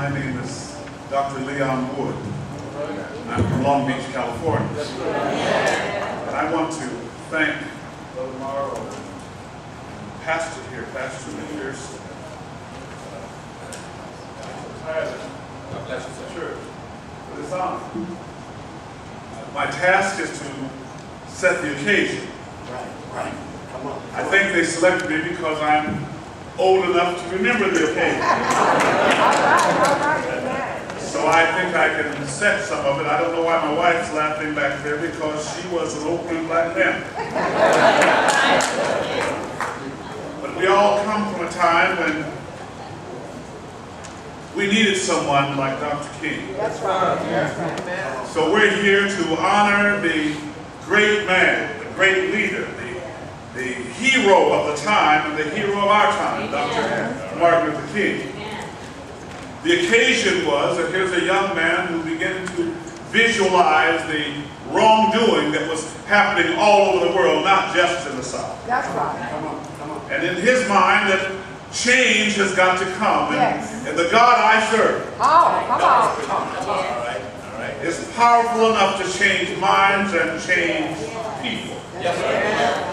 My name is Dr. Leon Wood. I'm from Long Beach, California. And I want to thank Brother Morrow, Pastor here, Pastor McPherson, Tyler, God bless the church, for this honor. My task is to set the occasion. Right. Come on. I think they selected me because I'm old enough to remember the occasion. So I think I can set some of it. I don't know why my wife's laughing back there, because she was an open black man. But we all come from a time when we needed someone like Dr. King. That's right. That's right. So we're here to honor the great man, the great leader, the hero of the time and the hero of our time, Dr. Martin Luther King. The occasion was that here's a young man who began to visualize the wrongdoing that was happening all over the world, not just in the South. That's right. Come on. And in his mind, that change has got to come. Yes. And the God I serve All right. is powerful enough to change minds and change people. Yes, sir.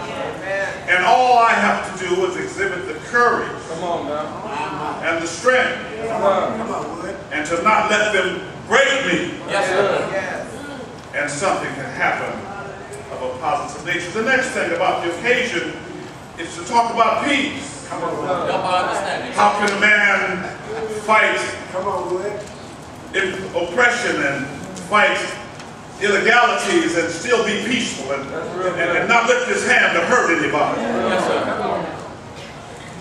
And all I have to do is exhibit the courage and the strength and to not let them break me. Yes, sir. And something can happen of a positive nature. The next thing about the occasion is to talk about peace. How can a man fight oppression and fight illegalities and still be peaceful and not lift his hand to hurt anybody? Yes, sir.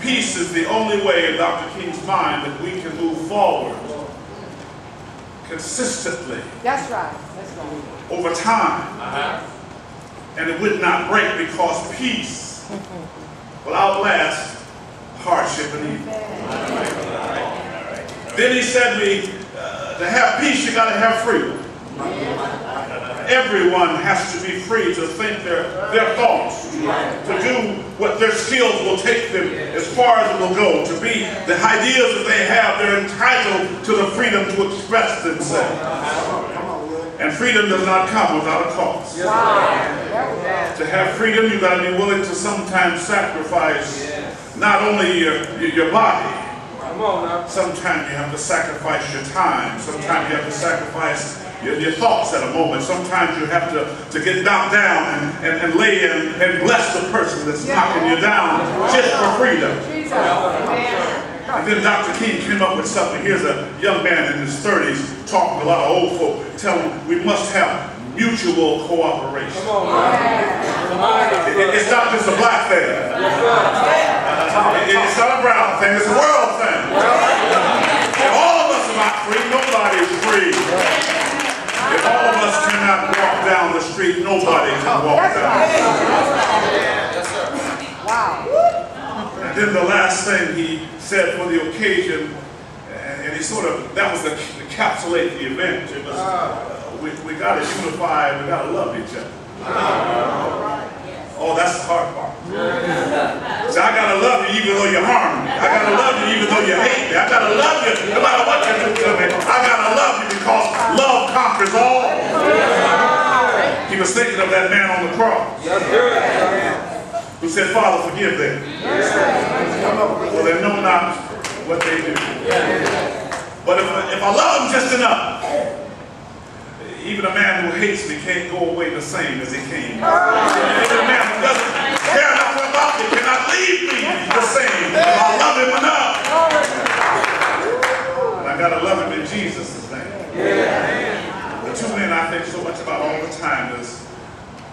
Peace is the only way in Dr. King's mind that we can move forward consistently. That's right. Over time. And it would not break, because peace will outlast hardship and evil. Then he said to have peace, you got to have freedom. Everyone has to be free to think their thoughts, to do what their skills will take them as far as it will go, to be the ideas that they have. They're entitled to the freedom to express themselves. And freedom does not come without a cost. To have freedom, you've got to be willing to sometimes sacrifice not only your body. Sometimes you have to sacrifice your time. Sometimes you have to sacrifice your thoughts at a moment. Sometimes you have to get knocked down and lay and bless the person that's knocking you down just for freedom. And then Dr. King came up with something. Here's a young man in his 30s talking to a lot of old folk, telling them we must have mutual cooperation. It's not just a black thing. It's not a brown thing. It's a world thing. If all of us are not free, nobody is free. If all of us cannot walk down the street, nobody can walk down the street. Wow. And then the last thing he said for the occasion, and he that was the encapsulate the event. It was, we got to unify, we got to love each other. Oh, that's the hard part. So I got to love you even though you harm me. I got to love you even though you hate me. I got to love you no matter what you do to me. I got to love you because love conquers all. He was thinking of that man on the cross who said, Father, forgive them. For they know not what they do. But if I love them just enough, even a man who hates me can't go away the same as he came. Even a man who doesn't care enough about me cannot leave me the same. I love him enough. And I got to love him in Jesus' name. The two men I think so much about all the time is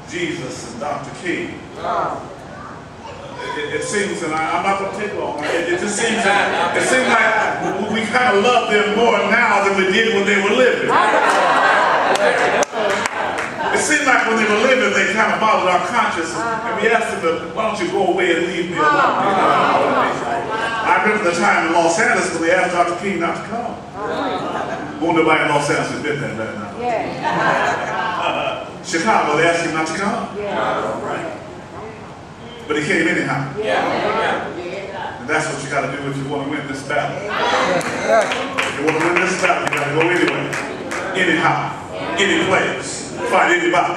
Jesus and Dr. King. It seems, and I'm not going to take long, it just seems like we kind of love them more now than we did when they were living. It seemed like when they were living, they kind of bothered our conscience, and we asked them, why don't you go away and leave me alone? I remember the time in Los Angeles when they asked Dr. King not to come. Won't nobody in Los Angeles admit that right now. Chicago, they asked him not to come. But he came anyhow. And that's what you got to do if you want to win this battle. If you want to win this anyhow, any place, fight anybody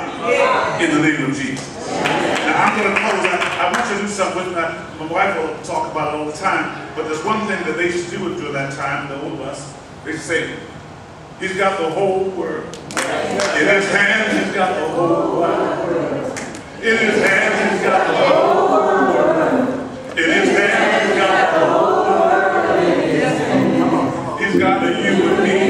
in the name of Jesus. Now I'm going to close. I want you to do something with my wife will talk about it all the time, but there's one thing that they used to do during that time, the old of us. They used to say, he's got the whole world. In his hands, he's got the whole world. In his hands, he's got the whole world. In his hands, he's got the whole world. He's got the you and me.